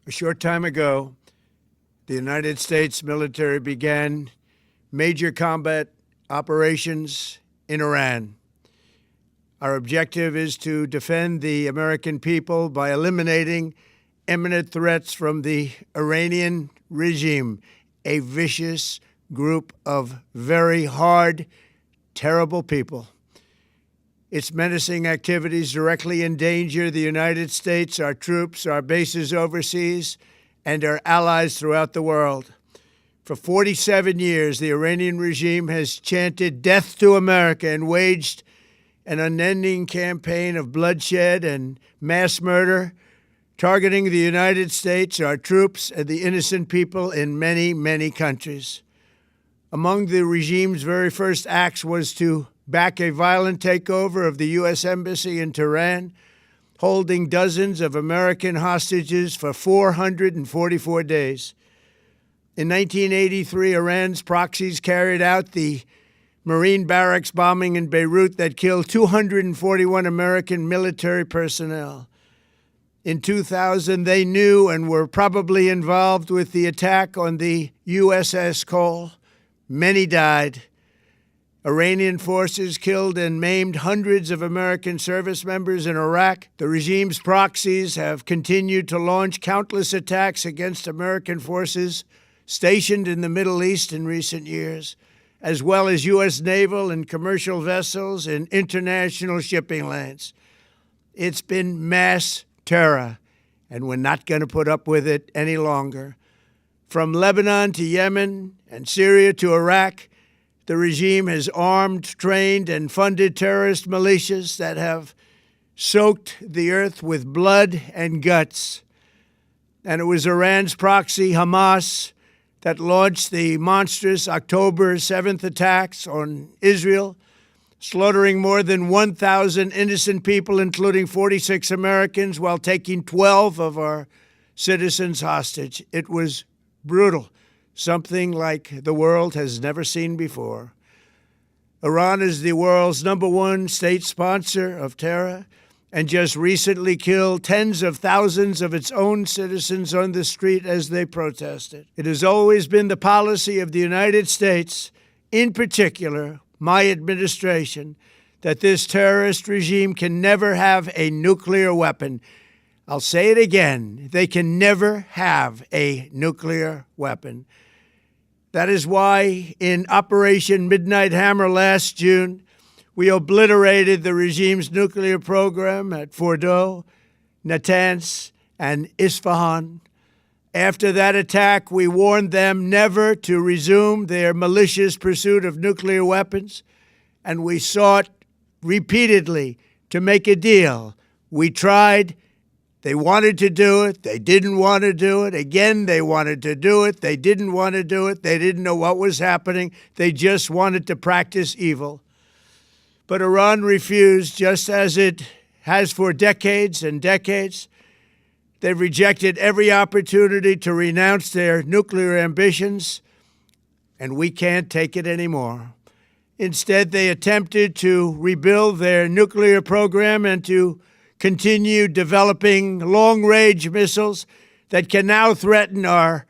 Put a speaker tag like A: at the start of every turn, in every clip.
A: A short time ago, the United States military began major combat operations in Iran. Our objective is to defend the American people by eliminating imminent threats from the Iranian regime, a vicious group of very hard, terrible people. Its menacing activities directly endanger the United States, our troops, our bases overseas, and our allies throughout the world. For 47 years, the Iranian regime has chanted death to America and waged an unending campaign of bloodshed and mass murder, targeting the United States, our troops, and the innocent people in many, many countries. Among the regime's very first acts was to back a violent takeover of the U.S. Embassy in Tehran, holding dozens of American hostages for 444 days. In 1983, Iran's proxies carried out the Marine barracks bombing in Beirut that killed 241 American military personnel. In 2000, they knew and were probably involved with the attack on the USS Cole. Many died. Iranian forces killed and maimed hundreds of American service members in Iraq. The regime's proxies have continued to launch countless attacks against American forces stationed in the Middle East in recent years, as well as U.S. naval and commercial vessels in international shipping lanes. It's been mass terror, and we're not going to put up with it any longer. From Lebanon to Yemen and Syria to Iraq, the regime has armed, trained, and funded terrorist militias that have soaked the earth with blood and guts. And it was Iran's proxy, Hamas, that launched the monstrous October 7th attacks on Israel, slaughtering more than 1,000 innocent people, including 46 Americans, while taking 12 of our citizens hostage. It was brutal, something like the world has never seen before. Iran is the world's #1 state sponsor of terror and just recently killed tens of thousands of its own citizens on the street as they protested. It has always been the policy of the United States, in particular, my administration, that this terrorist regime can never have a nuclear weapon. I'll say it again, they can never have a nuclear weapon. That is why in Operation Midnight Hammer last June, we obliterated the regime's nuclear program at Fordow, Natanz, and Isfahan. After that attack, we warned them never to resume their malicious pursuit of nuclear weapons, and we sought repeatedly to make a deal. We tried. They wanted to do it. They didn't want to do it. Again, they wanted to do it. They didn't want to do it. They didn't know what was happening. They just wanted to practice evil. But Iran refused, just as it has for decades and decades. They've rejected every opportunity to renounce their nuclear ambitions, and we can't take it anymore. Instead, they attempted to rebuild their nuclear program and to continue developing long-range missiles that can now threaten our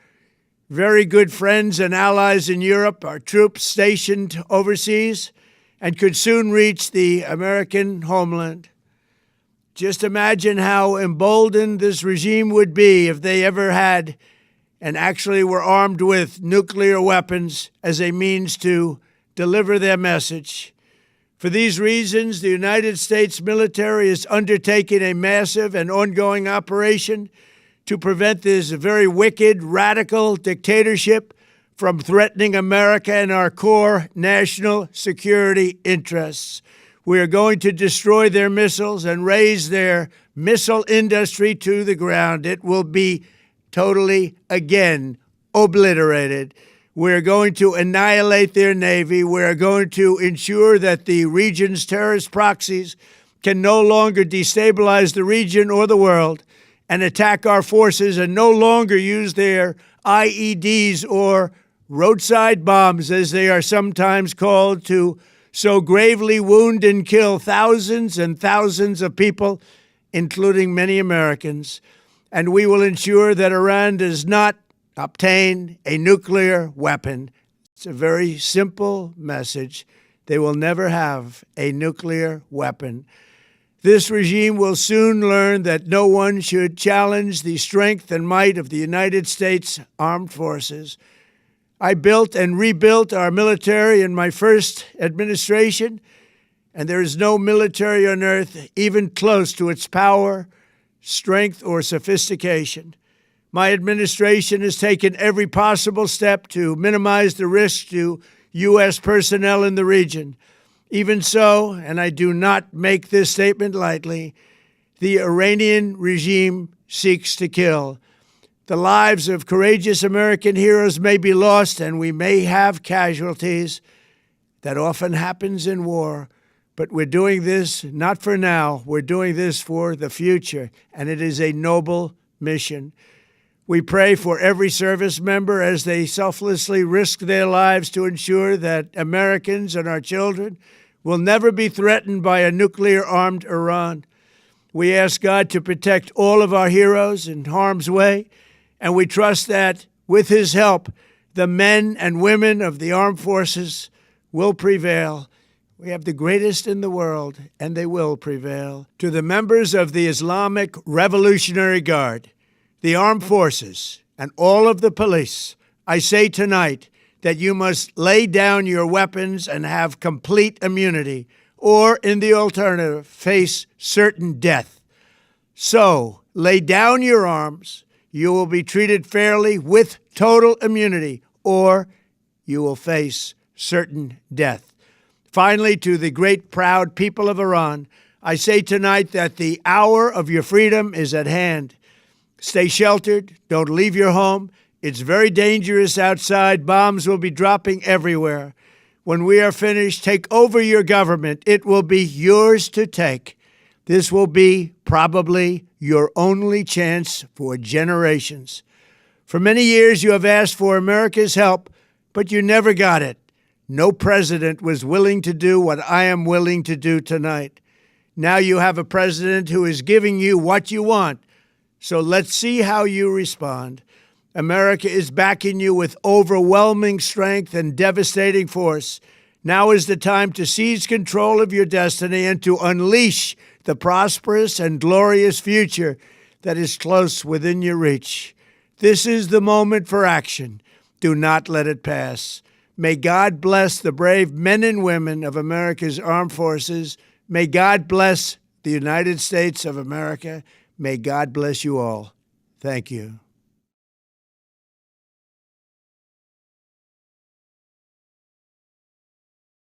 A: very good friends and allies in Europe, our troops stationed overseas, and could soon reach the American homeland. Just imagine how emboldened this regime would be if they ever had and actually were armed with nuclear weapons as a means to deliver their message. For these reasons, the United States military is undertaking a massive and ongoing operation to prevent this very wicked, radical dictatorship from threatening America and our core national security interests. We are going to destroy their missiles and raise their missile industry to the ground. It will be totally, again, obliterated. We're going to annihilate their Navy. We're going to ensure that the region's terrorist proxies can no longer destabilize the region or the world and attack our forces and no longer use their IEDs or roadside bombs, as they are sometimes called, to so gravely wound and kill thousands and thousands of people, including many Americans. and we will ensure that Iran does not obtain a nuclear weapon. It's a very simple message. They will never have a nuclear weapon. This regime will soon learn that no one should challenge the strength and might of the United States Armed Forces. I built and rebuilt our military in my first administration, and there is no military on earth even close to its power, strength, or sophistication. My administration has taken every possible step to minimize the risk to U.S. personnel in the region. Even so, and I do not make this statement lightly, the Iranian regime seeks to kill. The lives of courageous American heroes may be lost, and we may have casualties. That often happens in war. But we're doing this not for now. We're doing this for the future, and it is a noble mission. We pray for every service member as they selflessly risk their lives to ensure that Americans and our children will never be threatened by a nuclear-armed Iran. We ask God to protect all of our heroes in harm's way, and we trust that, with His help, the men and women of the armed forces will prevail. We have the greatest in the world, and they will prevail. To the members of the Islamic Revolutionary Guard, the armed forces, and all of the police, I say tonight that you must lay down your weapons and have complete immunity, or, in the alternative, face certain death. So, lay down your arms. You will be treated fairly with total immunity, or you will face certain death. Finally, to the great proud people of Iran, I say tonight that the hour of your freedom is at hand. Stay sheltered. Don't leave your home. It's very dangerous outside. Bombs will be dropping everywhere. When we are finished, take over your government. It will be yours to take. This will be probably your only chance for generations. For many years, you have asked for America's help, but you never got it. No president was willing to do what I am willing to do tonight. Now you have a president who is giving you what you want. So let's see how you respond. America is backing you with overwhelming strength and devastating force. Now is the time to seize control of your destiny and to unleash the prosperous and glorious future that is close within your reach. This is the moment for action. Do not let it pass. May God bless the brave men and women of America's armed forces. May God bless the United States of America. May God bless you all. Thank you.